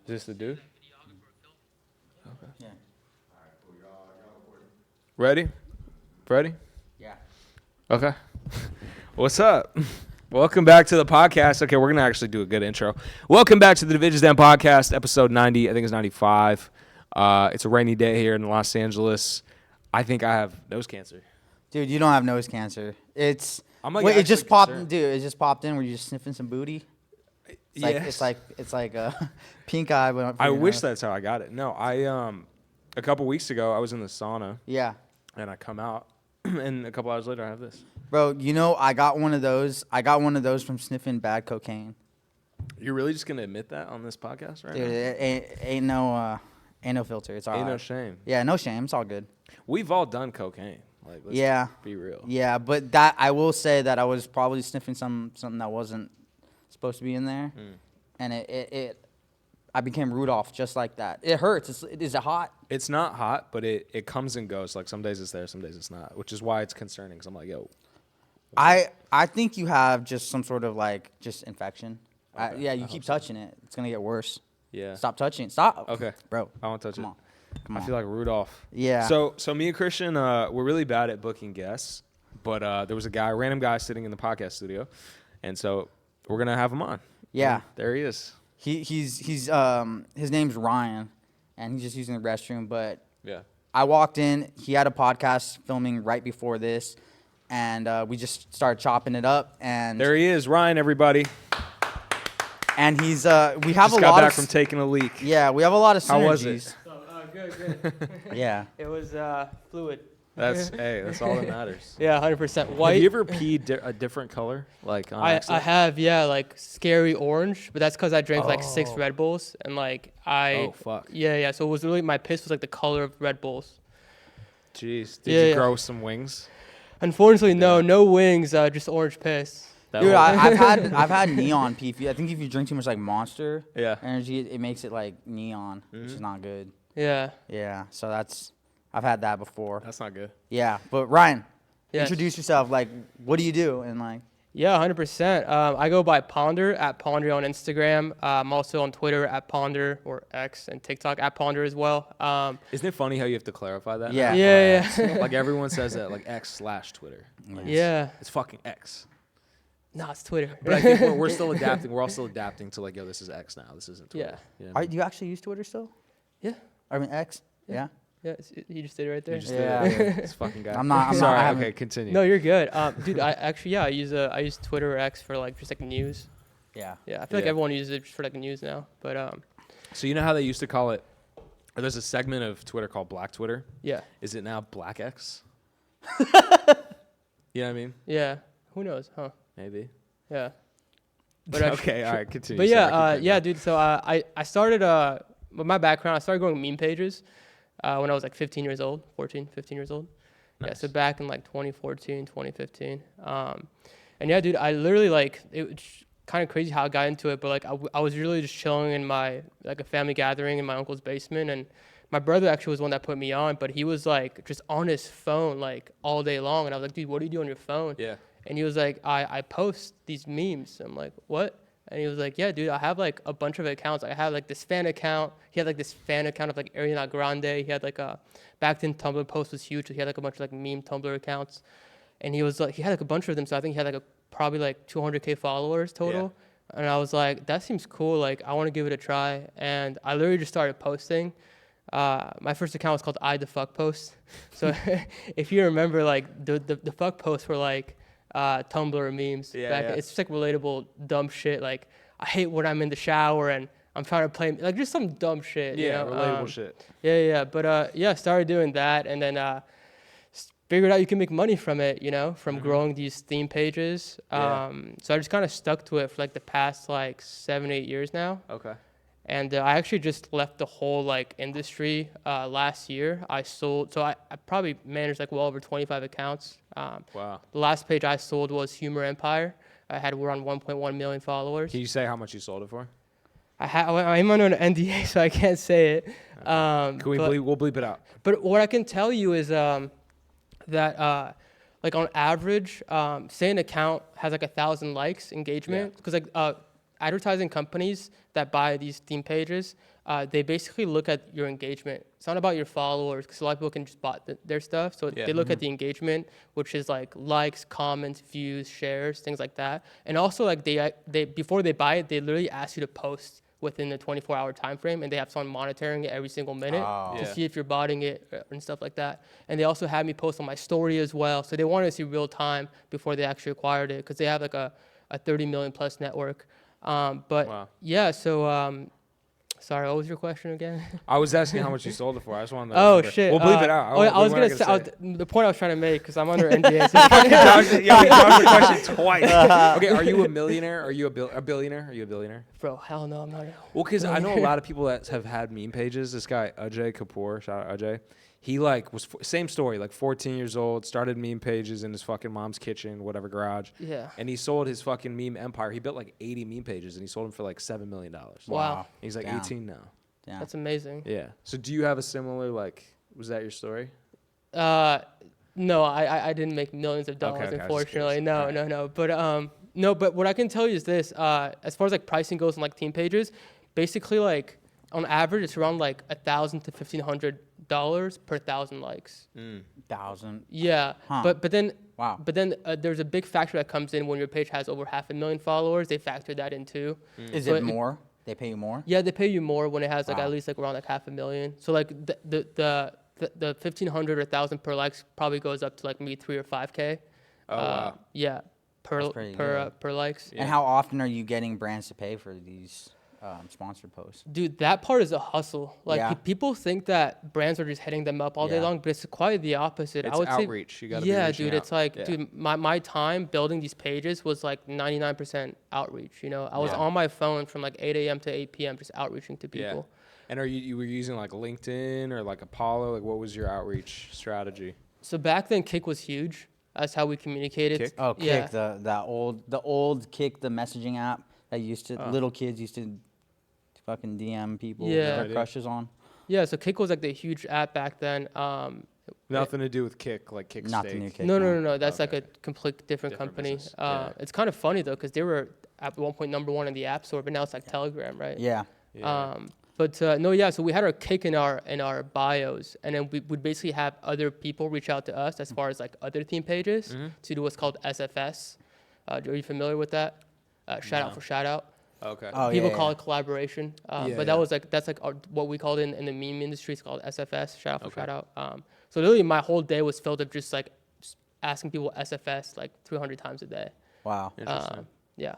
this the dude? Okay. Yeah. Ready? Yeah. Okay. What's up? Welcome back to the podcast. Okay, we're going to actually do a good intro. Welcome back to the Divij podcast, episode 90. I think it's 95. It's a rainy day here in Los Angeles. I think I have nose cancer. Dude, you don't have nose cancer. It's I'm like wait, it just popped. concerned. Dude, it just popped in. Were you just sniffing some booty? It's like a pink eye. But I wish that's how I got it. No, a couple weeks ago I was in the sauna. Yeah. And I come out, and a couple hours later I have this. Bro, you know I got one of those. I got one of those from sniffing bad cocaine. You're really just gonna admit that on this podcast right Dude, now? it ain't no filter. It's all Ain't right. no shame. Yeah, no shame. It's all good. We've all done cocaine. Like, let's Yeah. be real. Yeah, but that I will say that I was probably sniffing something that wasn't supposed to be in there, and I became Rudolph just like that. It hurts. Is it hot? It's not hot, but it comes and goes. Like some days it's there, some days it's not, which is why it's concerning. Because I'm like, yo. I think you have just some sort of like just infection. Okay. Yeah, you keep touching it. It's gonna get worse. Yeah. Stop touching it. Stop. Okay. Bro. I won't touch it. Come on. I feel like Rudolph. Yeah. So me and Christian, we're really bad at booking guests, but there was a random guy sitting in the podcast studio, and so we're gonna have him on. Yeah. And there he is. He's his name's Ryan, and he's just using the restroom. But Yeah. I walked in. He had a podcast filming right before this, and we just started chopping it up. And There he is, Ryan. Everybody. And he's we have Just a got lot back of from taking a leak. Yeah, we have a lot of synergies. How was it? Good. Yeah. It was fluid. That's all that matters. Yeah, 100% white. Have you ever peed a different color, like on I accident? have, yeah, like scary orange, but that's because I drank like 6 Red Bulls and like Oh fuck. Yeah. So it was really my piss was like the color of Red Bulls. Jeez. Did you grow some wings? Unfortunately, no wings, just orange piss. Dude, I've had neon pee. I think if you drink too much like Monster Energy, it makes it like neon, which is not good. Yeah. Yeah, so I've had that before. That's not good. Yeah, but Ryan, Yes. introduce yourself. Like, what do you do? And like, Yeah, 100%. I go by Ponder at Ponder on Instagram. I'm also on Twitter at Ponder or X and TikTok at Ponder as well. Isn't it funny how you have to clarify that? Yeah. Yeah. Like everyone says that, like X/Twitter. Like, Yeah. It's fucking X. No, it's Twitter. But I think we're still adapting. We're all still adapting to like, yo, this is X now. This isn't Twitter. Yeah. You know what I mean? do you actually use Twitter still? Yeah. I mean X. Yeah. Yeah, you just did it right there. You just Yeah. did it. This fucking guy. I'm not- Sorry. I haven't- Okay, continue. No, you're good. Dude, I use Twitter or X for like just like news. Yeah. Yeah, I feel like Yeah. everyone uses it just for like news now. But So you know how they used to call it? Or there's a segment of Twitter called Black Twitter. yeah, Is it now Black X? You know what I mean? yeah. Who knows, huh? Maybe. Yeah. But Okay. All right. Continue. But Sorry, yeah, keep yeah, going. dude. So I started with my background. I started going meme pages when I was like 15 years old, 14, 15 years old. Yeah, Nice. so back in like 2014, 2015. And yeah, dude, I literally like it was kind of crazy how I got into it, but like I was really just chilling in my like a family gathering in my uncle's basement, and my brother actually was one that put me on, but he was like just on his phone like all day long, and I was like, dude, what do you do on your phone? Yeah. And he was like, I post these memes. I'm like, what? And he was like, yeah, dude, I have like a bunch of accounts. I have like this fan account. He had like this fan account of like Ariana Grande. He had like back then Tumblr post was huge. So he had like a bunch of like meme Tumblr accounts. And he was like, he had like a bunch of them. So I think he had like probably like 200K followers total. Yeah. And I was like, that seems cool. Like, I want to give it a try. And I literally just started posting. My first account was called I the Fuck Post. So if you remember, like the fuck posts were like, Tumblr memes. It's just like relatable dumb shit. Like I hate when I'm in the shower and I'm trying to play like just some dumb shit. Yeah. You know? Relatable shit. Yeah. But yeah, started doing that and then figured out you can make money from it. You know, from growing these theme pages. So I just kind of stuck to it for like the past like 7-8 years now. Okay. And I actually just left the whole like industry last year. I probably managed like well over 25 accounts. Wow. The last page I sold was Humor Empire. We're on 1.1 million followers. Can you say how much you sold it for? I'm under an NDA, so I can't say it. Can we bleep? We'll bleep it out. But what I can tell you is that like on average, say an account has like 1,000 likes, engagement, because like advertising companies that buy these theme pages, they basically look at your engagement. It's not about your followers, because a lot of people can just buy their stuff. So they look at the engagement, which is like likes, comments, views, shares, things like that. And also like they before they buy it, they literally ask you to post within the 24-hour time frame, and they have someone monitoring it every single minute to see if you're botting it and stuff like that. And they also have me post on my story as well. So they wanted to see real time before they actually acquired it, because they have like a 30 million plus network. Yeah, so sorry, what was your question again? I was asking how much you sold it for. I just wanted to Oh, remember. shit. We'll bleep it out. I was we're going not to say, the point I was trying to make, because I'm under NDA. So we dodged the question twice. Okay, are you a millionaire? Are you a billionaire? Are you a billionaire? Bro, hell no, I'm not. Well, because I know a lot of people that have had meme pages. This guy, Ajay Kapoor, shout out Ajay. He like was same story, like 14 years old, started meme pages in his fucking mom's kitchen, whatever garage. Yeah. And he sold his fucking meme empire. He built like 80 meme pages and he sold them for like $7 million. Wow. He's like Damn. 18 now. Yeah. That's amazing. Yeah. So do you have a similar like? Was that your story? No, I didn't make millions of dollars, Okay, I was just unfortunately. curious. No. But what I can tell you is this: as far as like pricing goes on like team pages, basically like on average it's around like $1,000 to $1,500 per 1,000 likes. 1,000. Yeah, Huh. but then Wow. But then there's a big factor that comes in when your page has over 500,000 followers. They factor that in too. Is So it more? They pay you more? Yeah, they pay you more when it has like Wow. at least like around like 500,000. So like the 1,500 or 1,000 per likes probably goes up to like maybe 3 or 5K. Oh, wow. Yeah, That's pretty good. per likes. And how often are you getting brands to pay for these sponsored posts? Dude, that part is a hustle. Like Yeah. people think that brands are just hitting them up all day Yeah. long, but it's quite the opposite. It's I would outreach. say, You gotta be yeah, reaching dude. out. It's like, Yeah. dude, my time building these pages was like 99% outreach. You know, I was Yeah. on my phone from like 8 a.m. to 8 p.m. just outreaching to Yeah. people. And you were using like LinkedIn or like Apollo? Like what was your outreach strategy? So back then, Kick was huge. That's how we communicated. Kick? Oh, Yeah. Kick, the old Kick, the messaging app that used to little kids used to fucking DM people Yeah. their crushes on. Yeah, so Kick was like the huge app back then. Nothing to do with Kick, like Kick Not Steak. the new Kick. No. That's Okay. like a complete different Different company. business. Yeah. It's kind of funny though, because they were at one point #1 in the App Store, but now it's like Telegram, right? Yeah. Yeah. So we had our Kick in our bios, and then we would basically have other people reach out to us as far as like other theme pages to do what's called SFS. Are you familiar with that? Shout out for shout out. Okay. Oh, People yeah, call yeah. it collaboration, Yeah, but that's like what we called in the meme industry. It's called SFS, shout out for Okay. shout out. So literally my whole day was filled up just like asking people SFS like 300 times a day. Wow. Interesting. Yeah.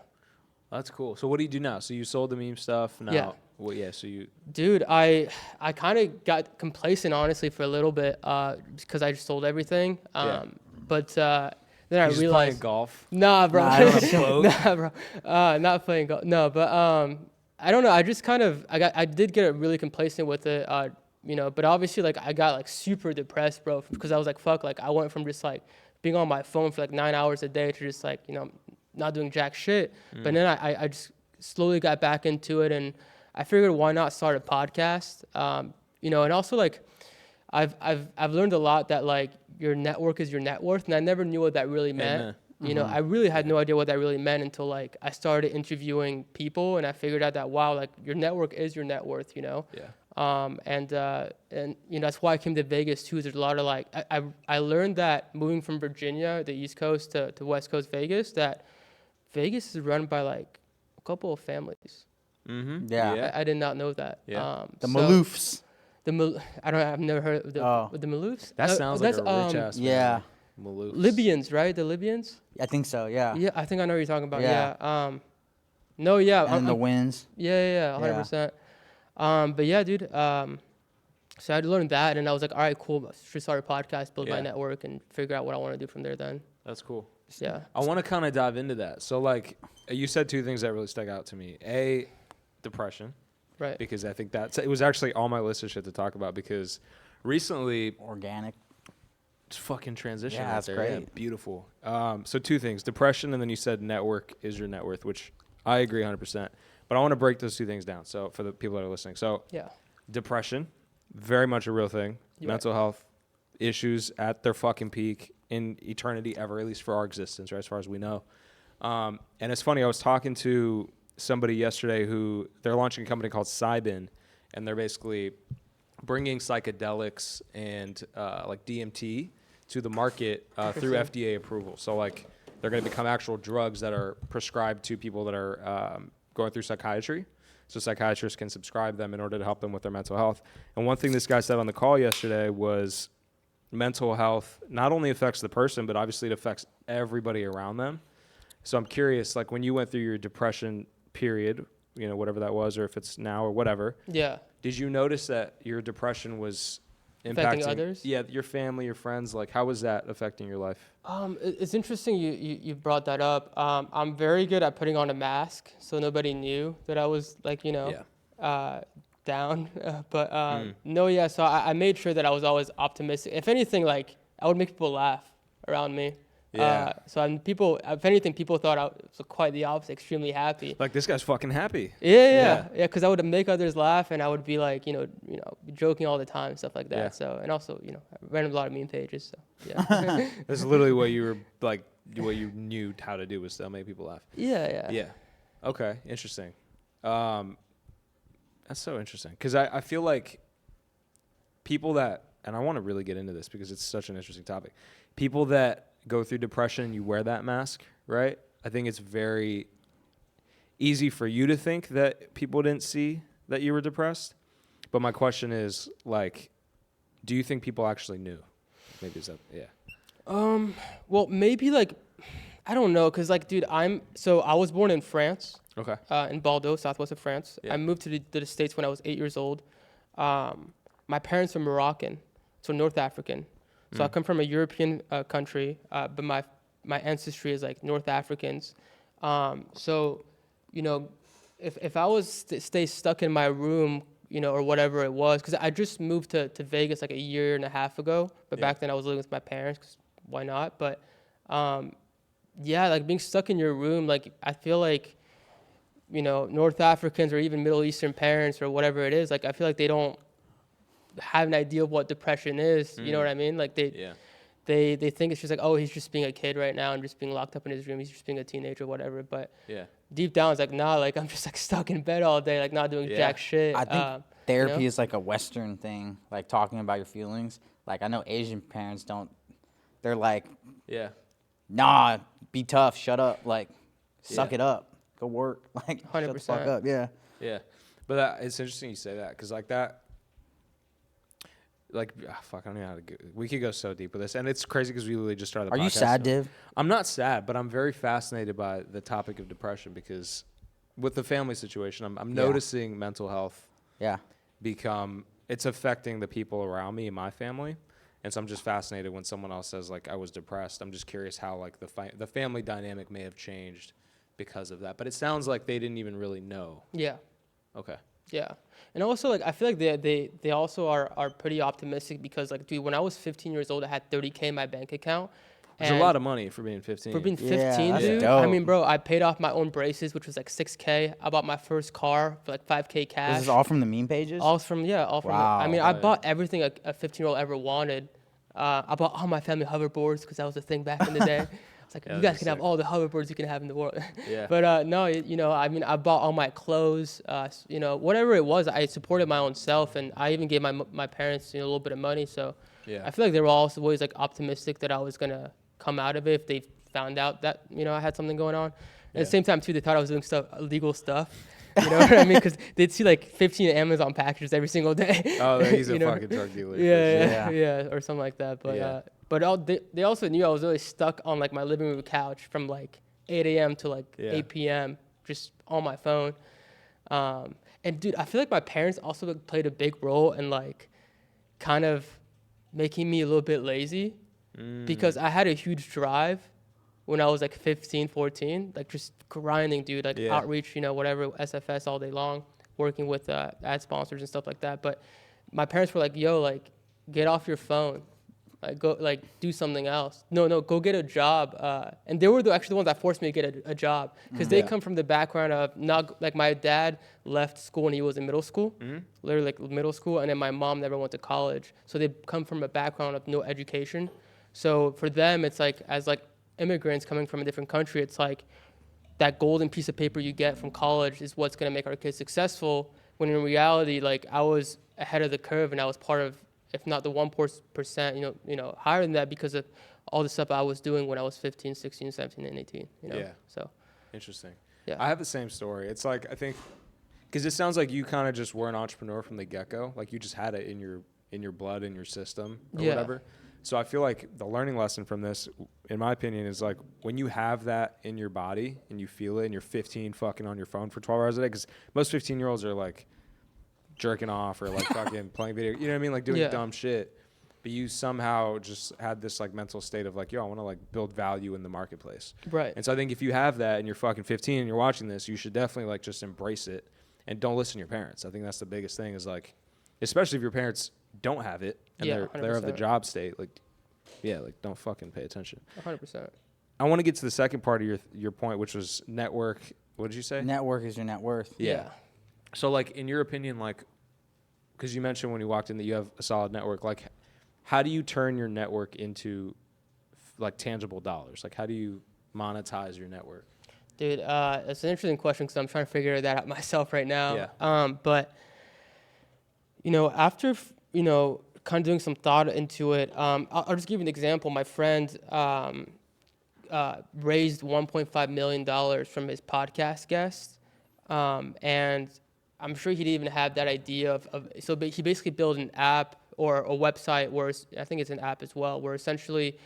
That's cool. So what do you do now? So you sold the meme stuff now. Yeah. Well, yeah. So you. Dude, I kind of got complacent honestly for a little bit because I just sold everything. Yeah. But then I You just realized, playing golf. nah, bro, Nah, I don't know. nah, bro, not playing golf. No, but I don't know. I just kind of I did get really complacent with it. You know, but obviously like I got like super depressed, bro, because I was like, fuck, like I went from just like being on my phone for like 9 hours a day to just like, you know, not doing jack shit. But then I just slowly got back into it, and I figured why not start a podcast. You know, and also like I've learned a lot that like your network is your net worth, and I never knew what that really meant. Amen. You know, I really had no idea what that really meant until like I started interviewing people, and I figured out that wow, like your network is your net worth. You know. Yeah. And you know that's why I came to Vegas too. There's a lot of like I learned that moving from Virginia, the East Coast to West Coast Vegas, that Vegas is run by like a couple of families. Mm-hmm. Yeah. I did not know that. Yeah. The Maloofs. I've never heard of the Maloofs. That sounds like a rich ass. Yeah. Maloofs. Libyans, right? The Libyans. I think so. Yeah. Yeah, I think I know what you're talking about. Yeah. Yeah. No, yeah. And the wins. Yeah, 100%. But yeah, dude. So I had to learn that, and I was like, all right, cool. I should start a podcast, build my Yeah. network, and figure out what I want to do from there. Then. That's cool. Yeah. I want to kind of dive into that. So like you said two things that really stuck out to me. A, depression. Right. Because I think it was actually on my list of shit to talk about because recently Organic. it's fucking transition Yeah, out that's there. great. Yeah, beautiful. So two things, depression, and then you said network is your net worth, which I agree 100%. But I want to break those two things down. So for the people that are listening. So Yeah. depression, very much a real thing. You're Mental health issues at their fucking peak in eternity ever, at least for our existence, right, as far as we know. And it's funny, I was talking to somebody yesterday who they're launching a company called Cybin, and they're basically bringing psychedelics and like DMT to the market through FDA approval. So like they're going to become actual drugs that are prescribed to people that are going through psychiatry. So psychiatrists can subscribe them in order to help them with their mental health. And one thing this guy said on the call yesterday was mental health not only affects the person, but obviously it affects everybody around them. So I'm curious, like when you went through your depression period, you know, whatever that was, or if it's now or whatever. Yeah. Did you notice that your depression was Affecting impacting others? Yeah, your family, your friends. Like, how was that affecting your life? It's interesting you brought that up. I'm very good at putting on a mask, so nobody knew that I was like, down. No, yeah. So I made sure that I was always optimistic. If anything, like I would make people laugh around me. Yeah. If anything, people thought I was quite the opposite, extremely happy. Like, this guy's fucking happy. Yeah. Because I would make others laugh, and I would be like, be joking all the time, and stuff like that. Yeah. So, and also, I ran a lot of meme pages. So, yeah. That's literally what you were like, what you knew how to do was to make people laugh. Yeah. Okay, interesting. That's so interesting because I feel like people that, and I want to really get into this because it's such an interesting topic. People that go through depression, you wear that mask, right? I think it's very easy for you to think that people didn't see that you were depressed. But my question is, like, do you think people actually knew? Maybe is that, yeah. Well, maybe like, I don't know, cause like, dude, I was born in France. Okay. In Bordeaux, southwest of France. Yeah. I moved to the States when I was 8 years old. My parents are Moroccan, so North African. So I come from a European country, but my ancestry is like North Africans. So, if I was stay stuck in my room, or whatever it was, because I just moved to Vegas like a year and a half ago. But back then I was living with my parents, 'cause why not? But like being stuck in your room, like I feel like, North Africans or even Middle Eastern parents or whatever it is, like I feel like they don't have an idea of what depression is. You know what I mean? Like they think it's just like, oh, he's just being a kid right now and just being locked up in his room. He's just being a teenager or whatever. But deep down, it's like, nah, like I'm just like stuck in bed all day, like not doing jack shit. I think therapy is like a Western thing, like talking about your feelings. Like I know Asian parents don't. They're like, nah, be tough, shut up, like suck it up, go work, like 100%. shut the fuck up, Yeah, but it's interesting you say that because like that. Like, fuck, I don't know how to go. We could go so deep with this. And it's crazy because we literally just started the podcast. Are you sad, Div? I'm not sad, but I'm very fascinated by the topic of depression because with the family situation, I'm noticing mental health it's affecting the people around me and my family. And so I'm just fascinated when someone else says, like, I was depressed. I'm just curious how, like, the family dynamic may have changed because of that. But it sounds like they didn't even really know. Yeah. Okay. Yeah. And also, like, I feel like they also are pretty optimistic because, like, dude, when I was 15 years old, I had $30K in my bank account. It's a lot of money for being 15. For being 15, that's dude. dope. I mean, bro, I paid off my own braces, which was like $6K. I bought my first car for like $5K cash. This is all from the meme pages? All from. Wow. I mean, I bought everything a 15-year-old ever wanted. I bought all my family hoverboards because that was a thing back in the day. It's like, you guys can have all the hoverboards you can have in the world. Yeah. But no, I mean, I bought all my clothes, whatever it was, I supported my own self, and I even gave my parents, a little bit of money. So I feel like they were also always like optimistic that I was gonna come out of it if they found out that, I had something going on. At the same time too, they thought I was doing illegal stuff. You know what I mean? Because they'd see like 15 Amazon packages every single day. Oh, he's a fucking drug dealer. Yeah, or something like that. But they also knew I was really stuck on like my living room couch from like 8 a.m. to like 8 p.m. just on my phone. And dude, I feel like my parents also played a big role in like kind of making me a little bit lazy because I had a huge drive when I was like 15, 14, like just grinding, dude, like outreach, whatever, SFS all day long, working with ad sponsors and stuff like that. But my parents were like, yo, like, get off your phone. Like, go, like, do something else. No, go get a job. And they were actually the ones that forced me to get a job because they come from the background of not, like, my dad left school when he was in middle school, literally, like, middle school, and then my mom never went to college. So they come from a background of no education. So for them, it's like, as, like, immigrants coming from a different country, it's like that golden piece of paper you get from college is what's going to make our kids successful. When in reality, like I was ahead of the curve and I was part of, if not the 1%, higher than that because of all the stuff I was doing when I was 15, 16, 17, and 18, Yeah. So. Interesting. Yeah. I have the same story. It's like, I think, because it sounds like you kind of just were an entrepreneur from the get-go. Like you just had it in your blood, in your system or whatever. So I feel like the learning lesson from this, in my opinion, is like when you have that in your body and you feel it and you're 15 fucking on your phone for 12 hours a day, because most 15-year-olds are like jerking off or like fucking playing video, you know what I mean? Like doing dumb shit. But you somehow just had this like mental state of like, yo, I want to like build value in the marketplace. Right. And so I think if you have that and you're fucking 15 and you're watching this, you should definitely like just embrace it and don't listen to your parents. I think that's the biggest thing is like, especially if your parents don't have it and they're of the job state, like, like don't fucking pay attention. 100%. I want to get to the second part of your point, which was network. What did you say? Network is your net worth. Yeah. So like in your opinion, like, because you mentioned when you walked in that you have a solid network, like how do you turn your network into like tangible dollars? Like how do you monetize your network? Dude, it's an interesting question because I'm trying to figure that out myself right now. Yeah. But, after, kind of doing some thought into it, I'll just give you an example. My friend raised $1.5 million from his podcast guest. And I'm sure he didn't even have that idea so he basically built an app or a website where I think it's an app as well, where essentially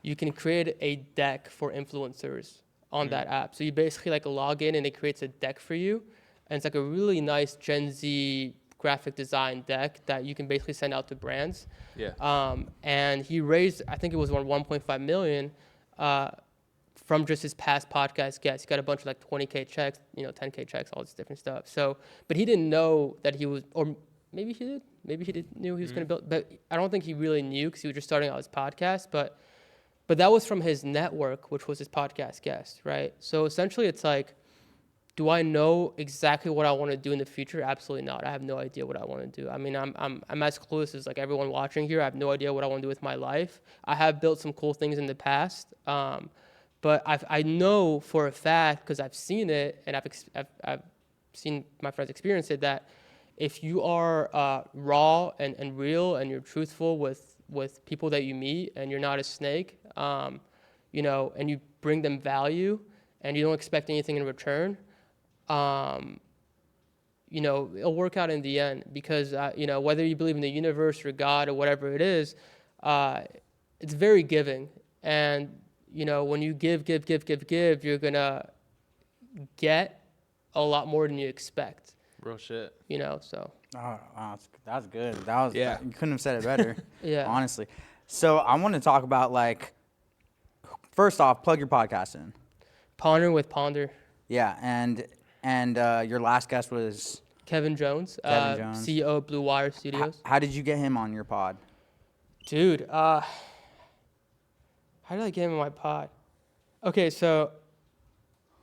you can create a deck for influencers on that app. So you basically like log in and it creates a deck for you. And it's like a really nice Gen Z graphic design deck that you can basically send out to brands. Yeah. And he raised, I think it was around 1.5 million from just his past podcast guests. He got a bunch of like 20K checks, 10K checks, all this different stuff. So, but he didn't know that he was, or maybe he did, knew he was going to build, but I don't think he really knew because he was just starting out his podcast. But that was from his network, which was his podcast guest, right? So essentially it's like, do I know exactly what I want to do in the future? Absolutely not. I have no idea what I want to do. I mean, I'm as clueless as like everyone watching here. I have no idea what I want to do with my life. I have built some cool things in the past, but I know for a fact because I've seen it and I've seen my friends experience it that if you are raw and real and you're truthful with people that you meet and you're not a snake, and you bring them value and you don't expect anything in return, it'll work out in the end because, whether you believe in the universe or God or whatever it is, it's very giving. And, when you give, you're going to get a lot more than you expect. Real shit. So. Oh, that's good. You couldn't have said it better. Yeah. Honestly. So I want to talk about first off, plug your podcast in. Ponder with Ponder. Yeah, and your last guest was Kevin Jones, CEO of Blue Wire Studios. How did you get him on your pod? Dude, how did I get him on my pod? Okay, so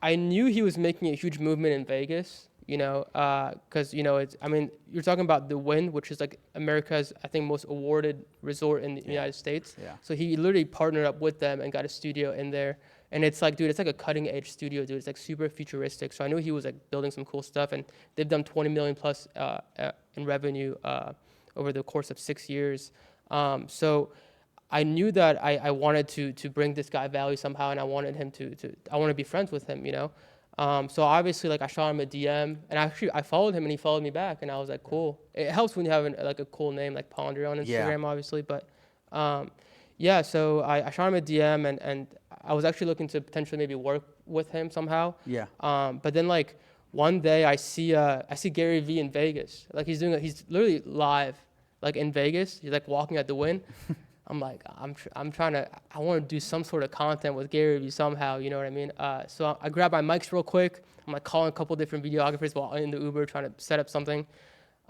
I knew he was making a huge movement in Vegas, because, you're talking about The Wynn, which is like America's, I think, most awarded resort in the United States. Yeah. So he literally partnered up with them and got a studio in there. And it's like, dude, it's like a cutting edge studio, dude. It's like super futuristic. So I knew he was like building some cool stuff, and they've done 20 million plus in revenue over the course of 6 years. So I knew that I wanted to bring this guy value somehow, and I wanted him I want to be friends with him, So obviously, like I shot him a DM, and actually I followed him, and he followed me back, and I was like, cool. It helps when you have like a cool name like Ponder on Instagram, obviously, but. So I shot him a DM, and I was actually looking to potentially maybe work with him somehow. Yeah. But then like one day I see Gary Vee in Vegas. Like he's literally live, like in Vegas. He's like walking at the Wynn. I'm like, I want to do some sort of content with Gary Vee somehow. You know what I mean? So I grab my mics real quick. I'm like calling a couple different videographers while in the Uber trying to set up something.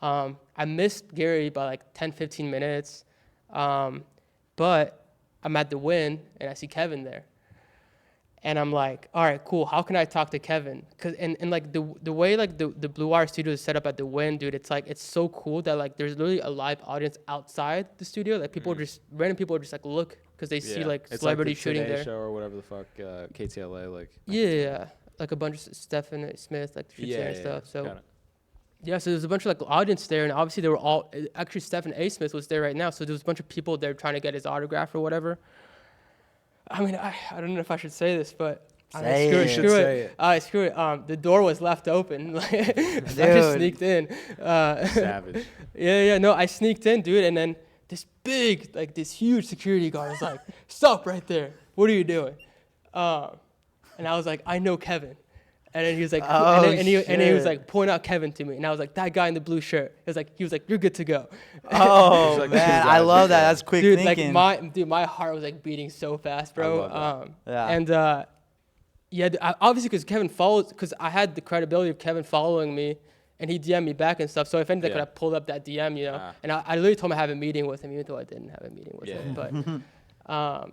I missed Gary by like 10, 15 minutes. But I'm at the Wynn and I see Kevin there. And I'm like, all right, cool. How can I talk to Kevin? And like the way like the Blue Wire studio is set up at the Wynn, dude, it's like, it's so cool that like there's literally a live audience outside the studio. Like random people are just like because they see Yeah. like It's celebrities like the shooting Today there. Show or whatever the fuck, KTLA, like. Yeah, like a bunch of Stephen Smith, like shoots there and stuff. So. Kinda. Yeah, so there was a bunch of like audience there, and obviously they were all actually Stephen A. Smith was there right now, so there was a bunch of people there trying to get his autograph or whatever. I mean, I don't know if I should say this, but Say screw it. it, You should screw say it. Screw it. The door was left open. I just Dude. sneaked in. Savage. Yeah, no, I sneaked in, dude, and then this huge security guard was like, "Stop right there! What are you doing?" And I was like, "I know Kevin." And then he was like, Oh, and he was shit. like, point out Kevin to me, and I was like, that guy in the blue shirt. He was like, you're good to go. Oh like man, two I guys love right that. there. That's quick Dude, thinking. like my heart was like beating so fast, bro. I love that. Yeah. And yeah, obviously because Kevin follows, because I had the credibility of Kevin following me, and he DM'd me back and stuff. So if anything, I could have pulled up that DM, you know. And I literally told him I have a meeting with him, even though I didn't have a meeting with him. But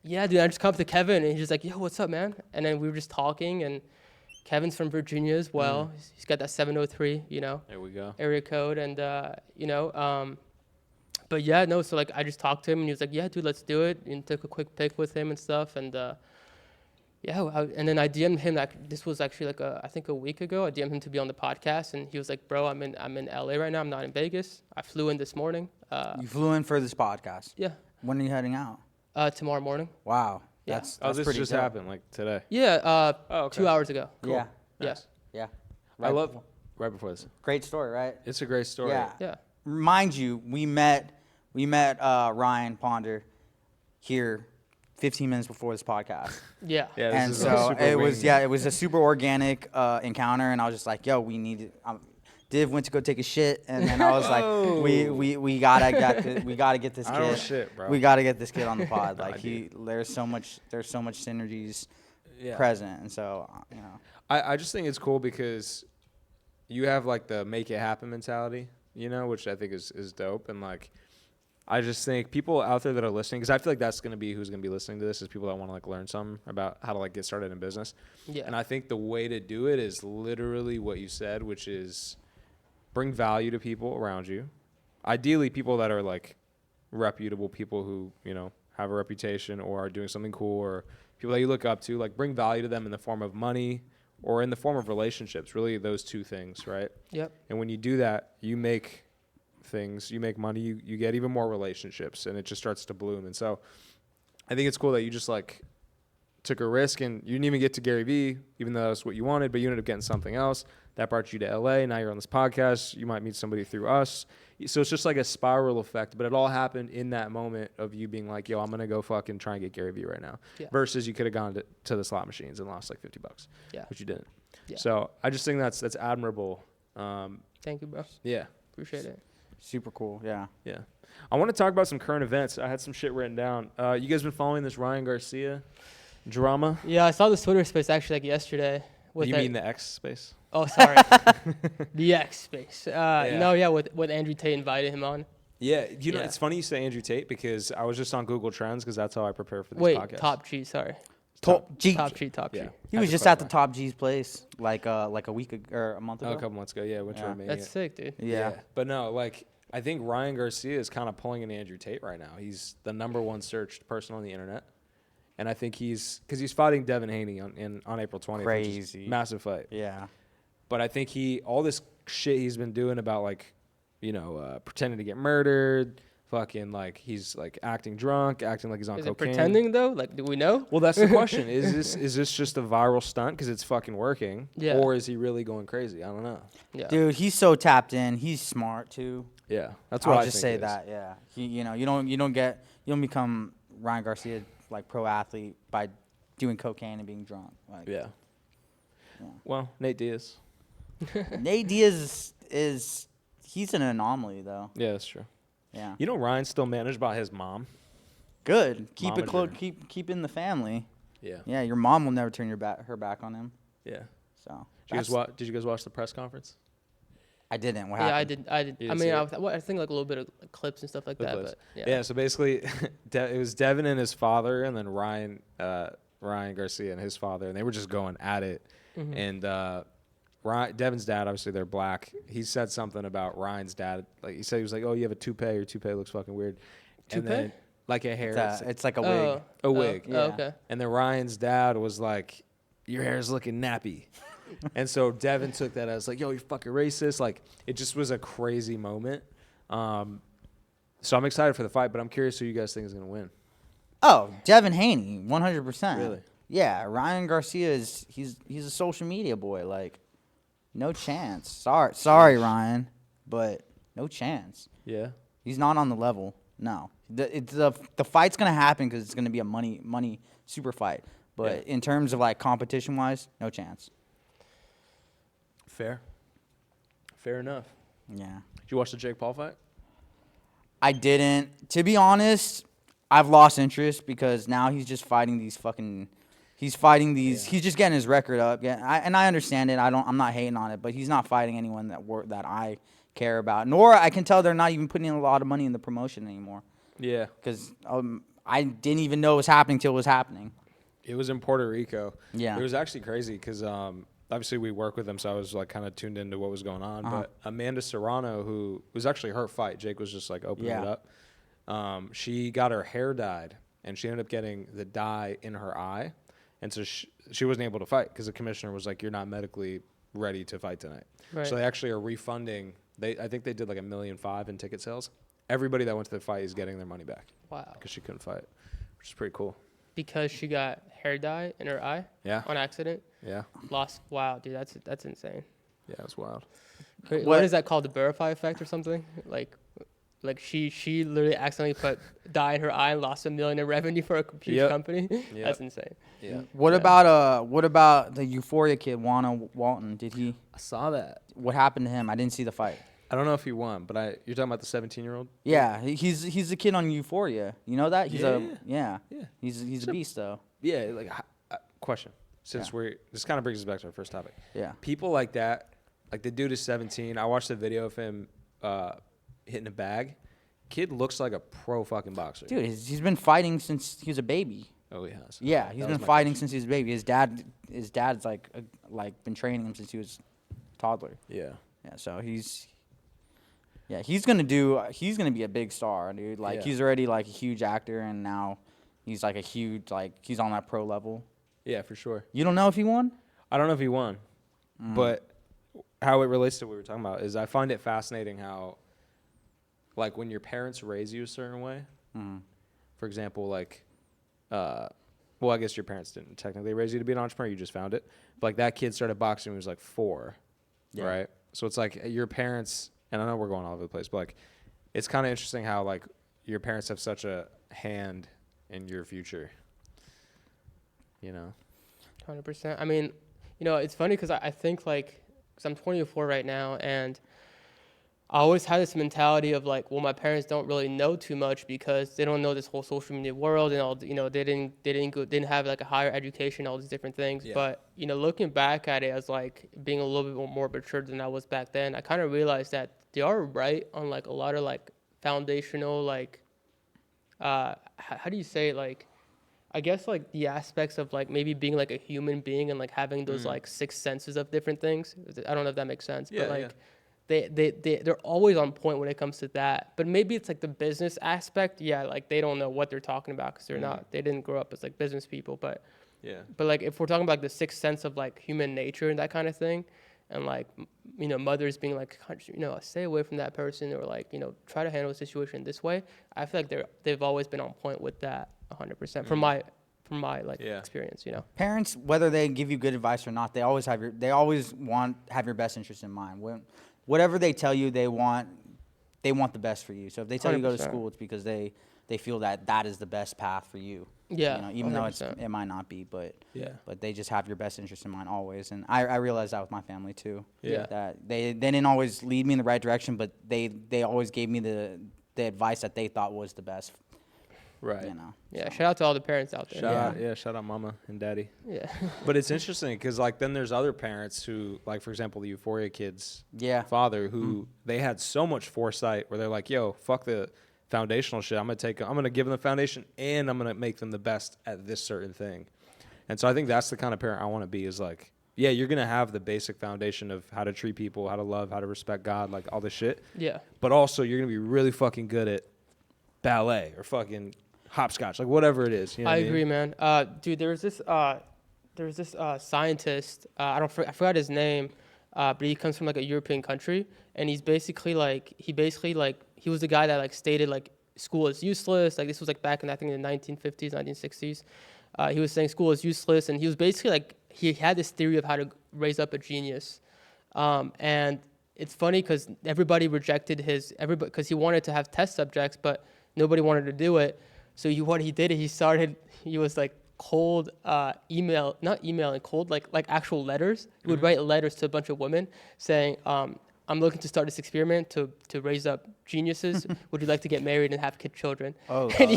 yeah, dude, I just come up to Kevin, and he's just like, yo, what's up, man? And then we were just talking, and Kevin's from Virginia as well. He's got that 703, you know, There we go. area code, and you know, but yeah, no. So like, I just talked to him, and he was like, "Yeah, dude, let's do it." And took a quick pic with him and stuff, and yeah. And then I DM'd him. This was actually like I think a week ago. I DM'd him to be on the podcast, and he was like, "Bro, I'm in LA right now. I'm not in Vegas. I flew in this morning." You flew in for this podcast. Yeah. When are you heading out? Tomorrow morning. Wow. Yeah. That's This pretty just dope. happened like today. Yeah. Okay. 2 hours ago. Cool. Yeah. Nice. Yeah. I love right before this. Great story, right? It's a great story. Yeah. Yeah. Mind you, we met Ryan Ponder here 15 minutes before this podcast. Yeah. Yeah. This And is so super it was wing. it was a super organic encounter, and I was just like, yo, we need it. Div went to go take a shit, and then I was like, we gotta get this kid. I don't shit, bro. We gotta get this kid on the pod. No, Like there's so much synergies Yeah. present, and so you know. I just think it's cool because you have like the make it happen mentality, you know, which I think is dope. And like, I just think people out there that are listening, because I feel like that's going to be who's going to be listening to this, is people that want to like learn something about how to like get started in business. Yeah. And I think the way to do it is literally what you said, which is bring value to people around you. Ideally, people that are like reputable, people who, you know, have a reputation or are doing something cool, or people that you look up to, like bring value to them in the form of money or in the form of relationships, really those two things, right? Yep. And when you do that, you make things, you make money, you get even more relationships, and it just starts to bloom. And so I think it's cool that you just like took a risk, and you didn't even get to Gary Vee, even though that's what you wanted, but you ended up getting something else. That brought you to LA. Now you're on this podcast. You might meet somebody through us. So it's just like a spiral effect, but it all happened in that moment of you being like, yo, I'm going to go fucking try and get Gary Vee right now. Yeah. Versus you could have gone to the slot machines and lost like $50, Yeah. which you didn't. Yeah. So I just think that's admirable. Thank you, bro. Yeah. Appreciate it. Super cool, yeah. Yeah. I want to talk about some current events. I had some shit written down. You guys been following this Ryan Garcia drama? Yeah, I saw this Twitter space actually like yesterday. You mean the X space? Oh, sorry. The X space. No, yeah, with Andrew Tate invited him on. Yeah. You know, Yeah. it's funny you say Andrew Tate because I was just on Google Trends because that's how I prepare for these Wait, podcasts. Top G, sorry. Top G. Top G. Yeah. He was Had to just at the clarify. Top G's place like a week ago, or a month Oh, ago. a couple months ago. Yeah. Went to Yeah. Romania. That's sick, dude. Yeah. But no, like, I think Ryan Garcia is kind of pulling an Andrew Tate right now. He's the #1 searched person on the internet. And I think he's fighting Devin Haney on April 20th. which is Crazy. massive fight. Yeah. But I think all this shit he's been doing about like, you know, pretending to get murdered, fucking like he's like acting drunk, acting like he's on Is cocaine. it pretending though? Like, do we know? Well, that's the question. Is this just a viral stunt because it's fucking working? Yeah. Or is he really going crazy? I don't know. Yeah. Dude, he's so tapped in. He's smart too. Yeah, that's what I'll I just think say it is. that. Yeah. You don't become Ryan Garcia like pro athlete by doing cocaine and being drunk. Like, Yeah. Yeah. Well, Nate Diaz. Nate Diaz he's an anomaly though. Yeah, that's true. Yeah. You know, Ryan's still managed by his mom. Good. Keep it close. Momager. Keep in the family. Yeah. Yeah. Your mom will never turn her back on him. Yeah. So. Did you guys watch the press conference? I didn't. What Yeah, happened? I did. You I didn't mean, see I think like a little bit of like, clips and stuff like that. Clips. But Yeah. So basically, it was Devin and his father, and then Ryan Garcia and his father, and they were just going at it. Mhm. And Devin's dad, obviously they're black. He said something about Ryan's dad. Like he said, he was like, "Oh, you have a toupee. Your toupee looks fucking weird." And Toupee? then, Like a hair. It's like a wig. A wig. Oh, okay. And then Ryan's dad was like, your hair's looking nappy. And so Devin took that as like, yo, you're fucking racist. Like, it just was a crazy moment. So I'm excited for the fight, but I'm curious who you guys think is going to win. Oh, Devin Haney, 100%. Really? Yeah, Ryan Garcia he's a social media boy. Like, no chance. Sorry, Ryan, but no chance. Yeah. He's not on the level. No, the fight's gonna happen because it's gonna be a money super fight. But in terms of like competition wise, no chance. Fair enough. Yeah. Did you watch the Jake Paul fight? I didn't. To be honest, I've lost interest because now he's just fighting these fucking. He's fighting these. Yeah. He's just getting his record up. Yeah, and I understand it. I'm not hating on it, but he's not fighting anyone that I care about. Nor I can tell they're not even putting in a lot of money in the promotion anymore. Yeah. Because I didn't even know it was happening till it was happening. It was in Puerto Rico. Yeah. It was actually crazy because obviously we work with them, so I was like kind of tuned into what was going on. But Amanda Serrano, who was actually her fight, Jake was just like opening it up. She got her hair dyed, and she ended up getting the dye in her eye. And so she wasn't able to fight because the commissioner was like, you're not medically ready to fight tonight. Right. So they actually are refunding. I think they did like $1.5 million in ticket sales. Everybody that went to the fight is getting their money back. Wow. Because she couldn't fight, which is pretty cool. Because she got hair dye in her eye? Yeah. On accident? Yeah. Lost. Wow, dude, that's insane. Yeah, it's wild. Wait, what is that called? The butterfly effect or something? Like she literally accidentally put dye in her eye and lost $1 million in revenue for a huge company. Yep. That's insane. Yeah. What about the Euphoria kid, Juana Walton? I saw that. What happened to him? I didn't see the fight. I don't know if he won, but you're talking about the 17-year-old? Yeah, he's the kid on Euphoria. You know that? He's yeah. He's a beast though. Yeah, like question. Since this kind of brings us back to our first topic. Yeah. People like that, like the dude is 17. I watched a video of him hitting a bag. Kid looks like a pro fucking boxer. Dude, he's been fighting since he was a baby. Oh, he has. Yeah, he's been fighting since he was a baby. His dad's like been training him since he was a toddler. Yeah. Yeah, so he's gonna be a big star, dude. Like he's already like a huge actor, and now he's like he's on that pro level. Yeah, for sure. You don't know if he won? I don't know if he won, but how it relates to what we were talking about is I find it fascinating how, like, when your parents raise you a certain way, for example, like, well, I guess your parents didn't technically raise you to be an entrepreneur, you just found it. But, like, that kid started boxing when he was, like, 4, right? So it's like your parents, and I know we're going all over the place, but, like, it's kind of interesting how, like, your parents have such a hand in your future, you know? 100%. I mean, you know, it's funny because I think, like, because I'm 24 right now, and I always had this mentality of like, well, my parents don't really know too much because they don't know this whole social media world and all. You know, they didn't have like a higher education, all these different things. Yeah. But you know, looking back at it as like being a little bit more mature than I was back then, I kind of realized that they are right on like a lot of like foundational like, how do you say it? Like, I guess like the aspects of like maybe being like a human being and like having those like six senses of different things. I don't know if that makes sense, but like. Yeah. They're always on point when it comes to that. But maybe it's like the business aspect. Yeah, like they don't know what they're talking about because they didn't grow up as like business people. But like if we're talking about like the sixth sense of like human nature and that kind of thing, and like, you know, mothers being like, you know, stay away from that person, or like, you know, try to handle a situation this way. I feel like they've always been on point with that 100% from my experience, you know. Parents, whether they give you good advice or not, they always have your best interest in mind. Whatever they tell you, they want the best for you. So if they tell 100%. You go to school, it's because they feel that is the best path for you. Yeah. You know, even 100%. Though it might not be, but they just have your best interest in mind always. And I realized that with my family too. Yeah. That they didn't always lead me in the right direction, but they always gave me the advice that they thought was the best. Right. You know. Yeah. So. Shout out to all the parents out there. Shout out mama and daddy. Yeah. But it's interesting because like then there's other parents who, like, for example, the Euphoria kid's father, who they had so much foresight where they're like, yo, fuck the foundational shit. I'm gonna give them the foundation and I'm gonna make them the best at this certain thing. And so I think that's the kind of parent I want to be, is like, yeah, you're gonna have the basic foundation of how to treat people, how to love, how to respect God, like all this shit. Yeah. But also you're gonna be really fucking good at ballet or fucking hopscotch, like whatever it is. You know I what agree, mean? man. Dude, there was this scientist. I forgot his name, but he comes from like a European country, and he was the guy that like stated like school is useless. Like this was like back in I think in the 1950s, 1960s. He was saying school is useless, and he was basically like he had this theory of how to raise up a genius, and it's funny because everybody rejected because he wanted to have test subjects, but nobody wanted to do it. So what he did, he was like cold not emailing, cold like actual letters. He would write letters to a bunch of women saying, I'm looking to start this experiment to raise up geniuses. Would you like to get married and have children? Oh, and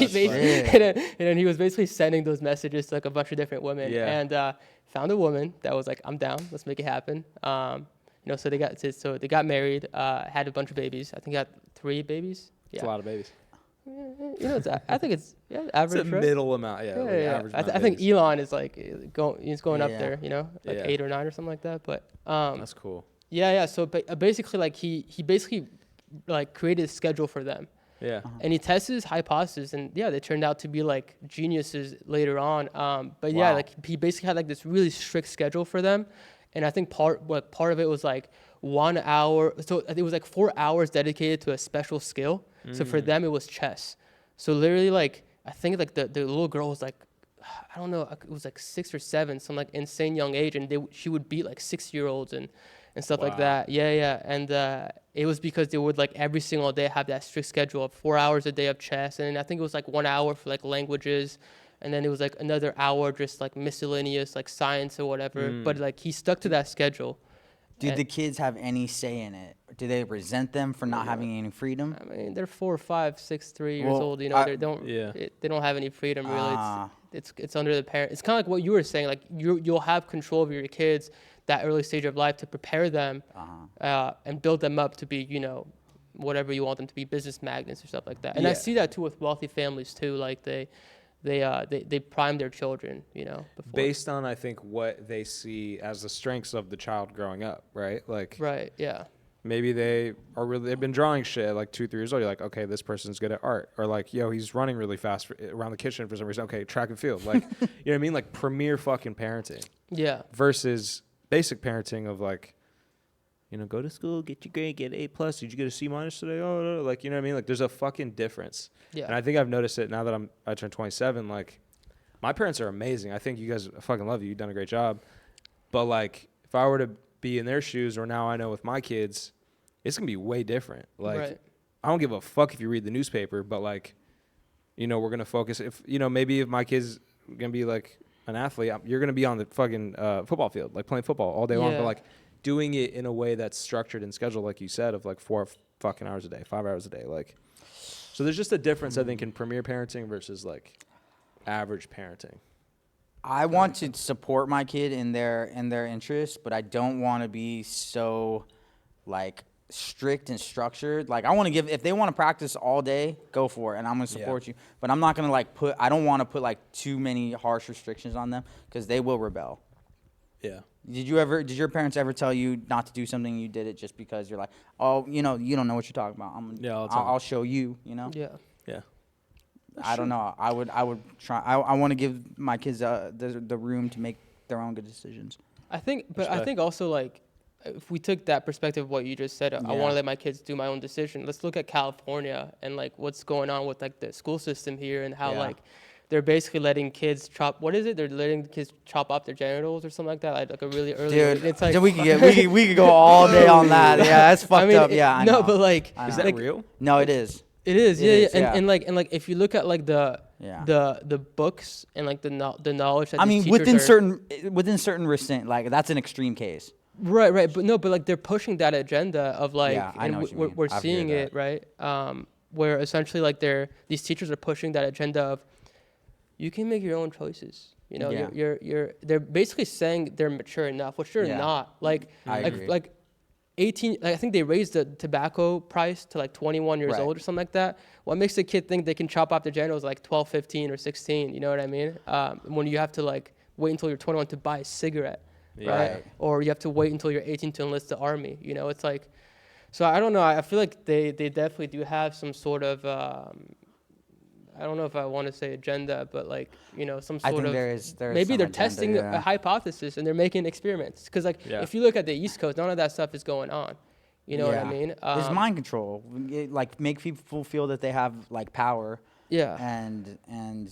then he was basically sending those messages to like a bunch of different women. Yeah. And found a woman that was like, I'm down. Let's make it happen. So they got married, had a bunch of babies. I think he got 3 babies. Yeah. It's a lot of babies. I think it's average. It's a right? middle amount, yeah. Average amount I of think babies. Elon is like he's going up there, like 8 or 9 or something like that. But That's cool. Yeah. So basically, like he basically like created a schedule for them. Yeah. And he tested his hypothesis, and they turned out to be like geniuses later on. But Wow. like he basically had like this really strict schedule for them, and I think part of it was like 1 hour. So it was like 4 hours dedicated to a special skill. So for them, it was chess. So literally, like I think like the little girl was like, I don't know, it was like 6 or 7, some like insane young age, and she would beat like 6-year-olds and stuff like that. Yeah. And it was because they would like every single day have that strict schedule of 4 hours a day of chess, and I think it was like 1 hour for like languages, and then it was like another hour just like miscellaneous like science or whatever. But like he stuck to that schedule. Did the kids have any say in it? Do they resent them for not having any freedom? I mean, they're 4, 5, 6, 3 years Well, old. They don't have any freedom really. It's under the parent. It's kind of like what you were saying. Like you'll have control over your kids that early stage of life to prepare them and build them up to be whatever you want them to be, business magnets or stuff like that. And I see that too with wealthy families too. Like they prime their children, before. Based on, I think, what they see as the strengths of the child growing up, right? Like, right, yeah. Maybe they've been drawing shit at like 2, 3 years old. You're like, okay, this person's good at art. Or like, he's running really fast around the kitchen for some reason. Okay, track and field. Like, you know what I mean? Like premier fucking parenting. Yeah. Versus basic parenting of like, go to school, get your grade, get A+. Did you get a C- today? Oh, no. Like, you know what I mean? Like, there's a fucking difference. Yeah. And I think I've noticed it now that I turned 27. Like, my parents are amazing. I think you guys fucking love you. You've done a great job. But like, if I were to be in their shoes, or now I know with my kids, it's gonna be way different. Like, right. I don't give a fuck if you read the newspaper, but like, we're gonna focus. If maybe if my kid's gonna be like an athlete, you're gonna be on the fucking football field, like playing football all day long. But like, doing it in a way that's structured and scheduled, like you said, of like 4 fucking hours a day, 5 hours a day. Like, so there's just a difference, I think, in premier parenting versus like average parenting. I want to support my kid in their interests, but I don't want to be so like strict and structured. Like, I want to give, if they want to practice all day, go for it, and I'm going to support you. But I'm not going to like I don't want to put like too many harsh restrictions on them, because they will rebel. Yeah. Did your parents ever tell you not to do something, you did it just because you're like, oh, you don't know what you're talking about. I'll show you, Yeah. Yeah. I don't know. I would try. I want to give my kids the room to make their own good decisions. I think also, like, if we took that perspective of what you just said, I want to let my kids do my own decision. Let's look at California and like what's going on with like the school system here, and how like they're basically letting kids chop. What is it? They're letting kids chop off their genitals or something like that. Like a really early. Dude, it's like we could go all day on that. Yeah, that's fucked up. Yeah, I know. No, but like, is that like, real? No, it is. It is. Yeah. And like if you look at like the books and like the knowledge that within certain restraint, like that's an extreme case. Right. But like they're pushing that agenda of like, I know what you mean. We're seeing it, right? Where essentially like these teachers are pushing that agenda of, you can make your own choices. They're basically saying they're mature enough, which they're not. Like, I agree. Like 18, I think they raised the tobacco price to like 21 years old or something like that. What makes a kid think they can chop off their genitals like 12, 15, or 16? You know what I mean? When you have to like wait until you're 21 to buy a cigarette, right? Or you have to wait until you're 18 to enlist the army. It's like, so I don't know. I feel like they definitely do have some sort of I don't know if I want to say agenda, but like, you know, some I sort think of, there is maybe some they're agenda, testing a hypothesis and they're making experiments. Because like, if you look at the East Coast, none of that stuff is going on. You know what I mean? It's mind control. Like make people feel that they have like power. Yeah. And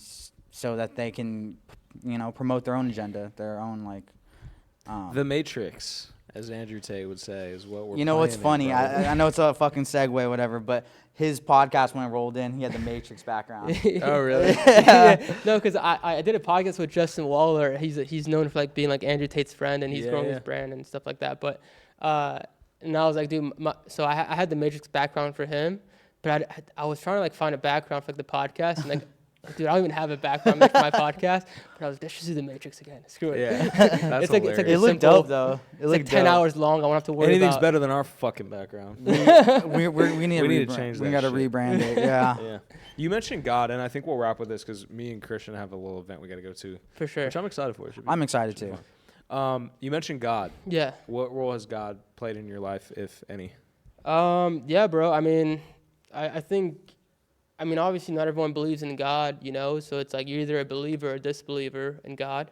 so that they can, you know, promote their own agenda, their own like. The Matrix, as Andrew Tate would say, is what we're. You know what's funny? In, I know it's a fucking segue, whatever, but his podcast when it rolled in, he had the Matrix background. Oh really? Yeah. No, because I did a podcast with Justin Waller. He's known for like being like Andrew Tate's friend, and he's growing his brand and stuff like that. But and I was like, dude, so I had the Matrix background for him, but I was trying to like find a background for like the podcast, and like. Dude, I don't even have a background for my podcast, but I was like, let's just do the Matrix again. Screw it. Yeah, that's it's like it looked dope though. It's like 10 hours long. I won't have to worry Anything's about. better than our fucking background. we need to change that. We got to rebrand it. Yeah. Yeah. You mentioned God, and I think we'll wrap with this because me and Christian have a little event we got to go to. For sure. Which I'm excited for. I'm excited too. You mentioned God. Yeah. What role has God played in your life, if any? Yeah, bro. I mean, I think. I mean, obviously, not everyone believes in God, you know, so it's like you're either a believer or a disbeliever in God.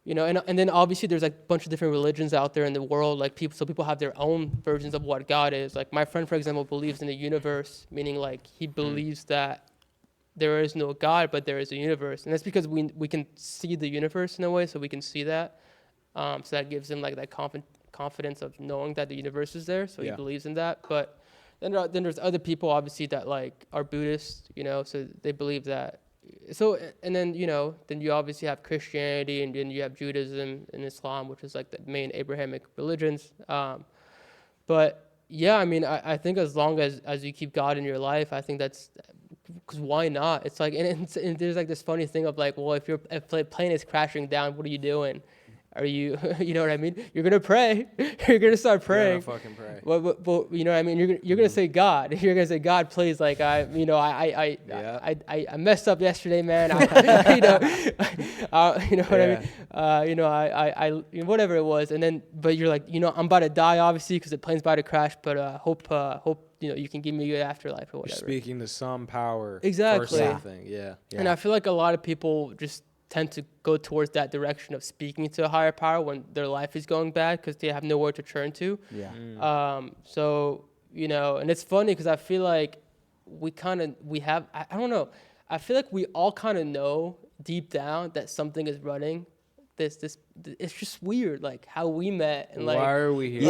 You know, and then obviously there's like a bunch of different religions out there in the world, like people have their own versions of what God is. Like my friend, for example, believes in the universe, meaning like he believes that there is no God, but there is a universe. And that's because we can see the universe in a way, so we can see that. So that gives him like that confidence of knowing that the universe is there, so he believes in that. But then there's other people obviously that like are Buddhists, you know, so they believe that. So and then you know then you obviously have Christianity, and then you have Judaism and Islam, which is like the main Abrahamic religions. But yeah, I mean I think as long as you keep God in your life, I think that's because why not? It's like and there's like this funny thing of like, well, if the plane is crashing down, what are you doing? Are you, you know what I mean? You're gonna pray. You're gonna start praying. You're gonna fucking pray. But you know what I mean? You're gonna say God. You're gonna say God, please. Like I messed up yesterday, man. You know what I mean? You know whatever it was. And then, but you're like, you know, I'm about to die, obviously, because the plane's about to crash. But hope you know you can give me a good afterlife or whatever. You're speaking to some power. Exactly. Yeah. And I feel like a lot of people just tend to go towards that direction of speaking to a higher power when their life is going bad because they have nowhere to turn to. Yeah. So, you know, and it's funny because I feel like I don't know. I feel like we all kind of know deep down that something is running. This it's just weird, like how we met and like why are we here?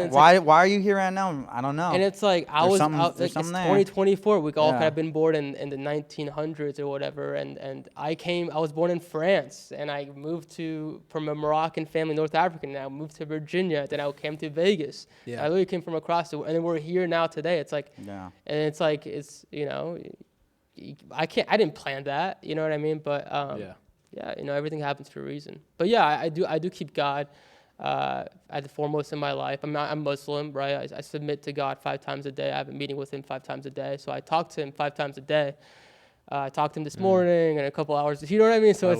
Why are you here right now? I don't know. And it's like it's 2024. We all kind of been born in the 1900s or whatever. And I was born in France, and I moved from a Moroccan family, North African. And I moved to Virginia. Then I came to Vegas. Yeah. I literally came from across and then we're here now today. It's like, and it's like you know, I didn't plan that. You know what I mean? But yeah, you know, everything happens for a reason. But yeah, I do keep God at the foremost in my life. I'm Muslim, right? I submit to God 5 times a day. I have a meeting with him 5 times a day. So I talk to him 5 times a day. I talked to him this morning and a couple hours. You know what I mean? So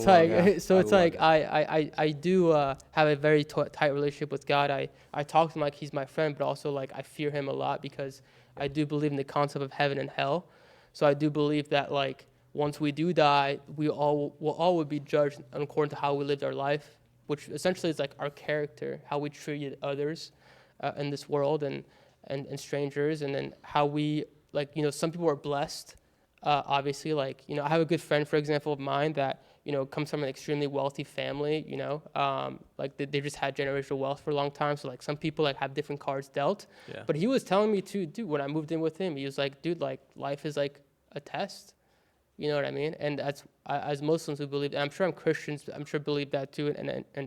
I do have a very tight relationship with God. I talk to him like he's my friend, but also like I fear him a lot because I do believe in the concept of heaven and hell. So I do believe that like once we do die, we all will be judged according to how we lived our life, which essentially is like our character, how we treated others in this world and strangers, and then how we, like, you know, some people are blessed, obviously, like, you know, I have a good friend, for example, of mine that, you know, comes from an extremely wealthy family, you know, like they just had generational wealth for a long time. So like some people like have different cards dealt, but he was telling me too, dude, when I moved in with him, he was like, dude, like life is like a test. You know what I mean? And that's as Muslims who believe, and I'm sure Christians, I'm sure believe that too, and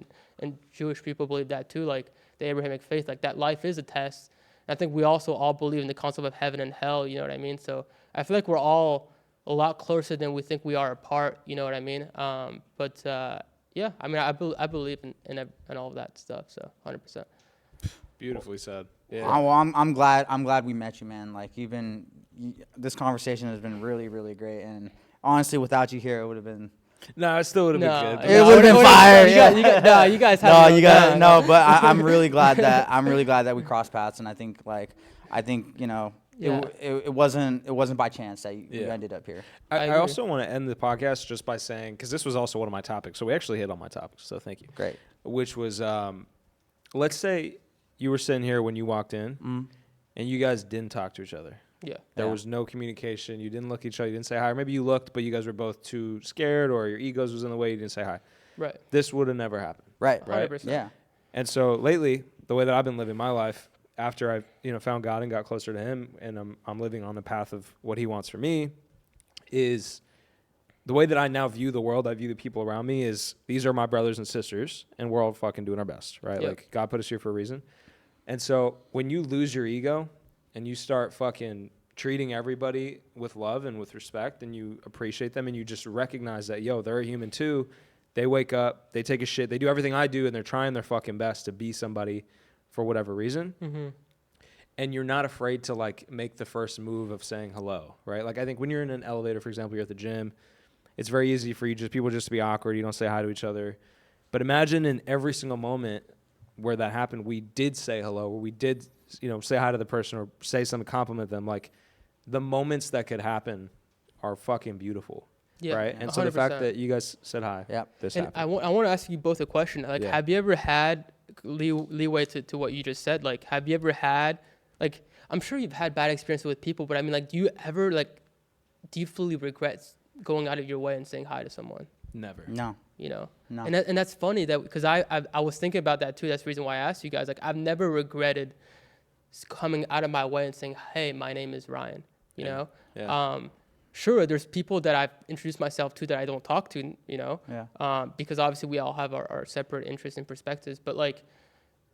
Jewish people believe that too, like the Abrahamic faith, like that life is a test. And I think we also all believe in the concept of heaven and hell. You know what I mean? So I feel like we're all a lot closer than we think we are apart. You know what I mean? Yeah, I mean, I believe in all of that stuff. So 100%. Beautifully said. Yeah. Well, I'm glad we met you, man. Like this conversation has been really, really great, and honestly, without you here, it would have been. No, it still would have been good. It would have been fire. You guys have no, but I'm really glad that we crossed paths, and I think you know, Yeah. It wasn't by chance that you ended up here. I also want to end the podcast just by saying, because this was also one of my topics, so we actually hit on my topics, so thank you. Great. Which was, let's say you were sitting here when you walked in, and you guys didn't talk to each other. Yeah. There was no communication. You didn't look at each other. You didn't say hi. Or maybe you looked, but you guys were both too scared, or your egos was in the way. You didn't say hi. Right. This would have never happened. Right. 100%. Yeah. And so lately, the way that I've been living my life, after I found God and got closer to Him, and I'm living on the path of what He wants for me, is the way that I now view the world. I view the people around me is these are my brothers and sisters, and we're all fucking doing our best, right? Yep. Like God put us here for a reason. And so when you lose your ego and you start fucking treating everybody with love and with respect, and you appreciate them, and you just recognize that, yo, they're a human too. They wake up, they take a shit, they do everything I do, and they're trying their fucking best to be somebody for whatever reason. Mm-hmm. And you're not afraid to like make the first move of saying hello, right? Like I think when you're in an elevator, for example, you're at the gym, it's very easy for people just to be awkward. You don't say hi to each other. But imagine in every single moment where that happened, we did say hello, or we did, say hi to the person or say something, compliment them. Like the moments that could happen are fucking beautiful. Yeah, right. And 100%. so the fact that you guys said hi, this and happened. I want to ask you both a question. Like, have you ever had leeway to what you just said? Like, have you ever had, like, I'm sure you've had bad experiences with people, but I mean, like, do you ever, like, do you fully regret going out of your way and saying hi to someone? Never. No. No. And that's funny that, because I was thinking about that too. That's the reason why I asked you guys. Like, I've never regretted coming out of my way and saying, hey, my name is Ryan, you know? Yeah. Sure, there's people that I've introduced myself to that I don't talk to, because obviously we all have our separate interests and perspectives, but like,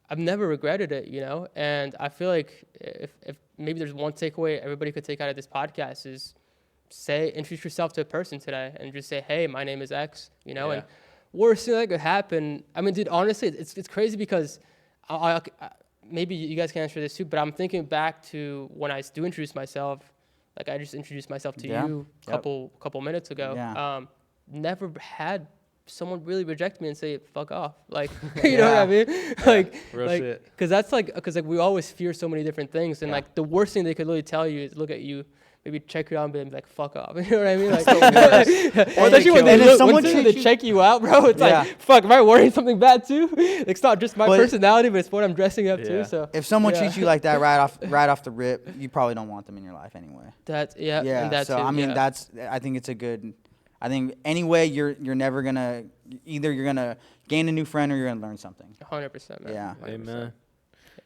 I've never regretted it, and I feel like if maybe there's one takeaway everybody could take out of this podcast is introduce yourself to a person today and just say, hey, my name is X, and worst thing that could happen, I mean, dude, honestly, it's crazy because I maybe you guys can answer this too, but I'm thinking back to when I do introduce myself. Like I just introduced myself to you a couple minutes ago. Yeah. Never had someone really reject me and say fuck off. Like you know what I mean? Real shit. Because that's because we always fear so many different things, and like the worst thing they could literally tell you is look at you, maybe check you out and be like fuck off. You know what I mean? Like, especially when they check you out, bro. It's like fuck, am I wearing something bad too? It's not just my personality, but it's what I'm dressing up to. So if someone treats you like that right off the rip, you probably don't want them in your life anyway. I think it's a good. I think anyway, you're never gonna you're gonna gain a new friend or you're gonna learn something. 100%, man. Yeah. 100%. Amen.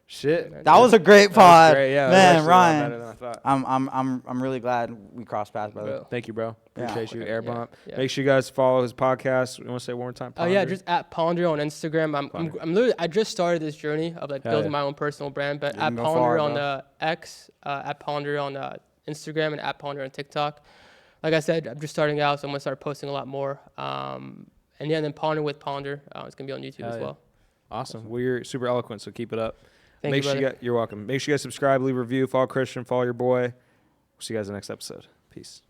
Shit. That was a great pod. Great. Yeah, man, Ryan. Better than I thought. I'm really glad we crossed paths, brother. Thank you, bro. Appreciate you, Air Bump. Yeah. Make sure you guys follow his podcast. You want to say one more time? Ponder? Oh yeah, just at Ponder on Instagram. I'm literally I just started this journey of like building my own personal brand, but at Ponder on the X, at Ponder on Instagram, and at Ponder on TikTok. Like I said, I'm just starting out, so I'm gonna start posting a lot more. And then Ponder with Ponder. It's gonna be on YouTube as well. Awesome. Well, you're super eloquent, so keep it up. Thank you, you're welcome. Make sure you guys subscribe, leave a review, follow Christian, follow your boy. We'll see you guys in the next episode. Peace.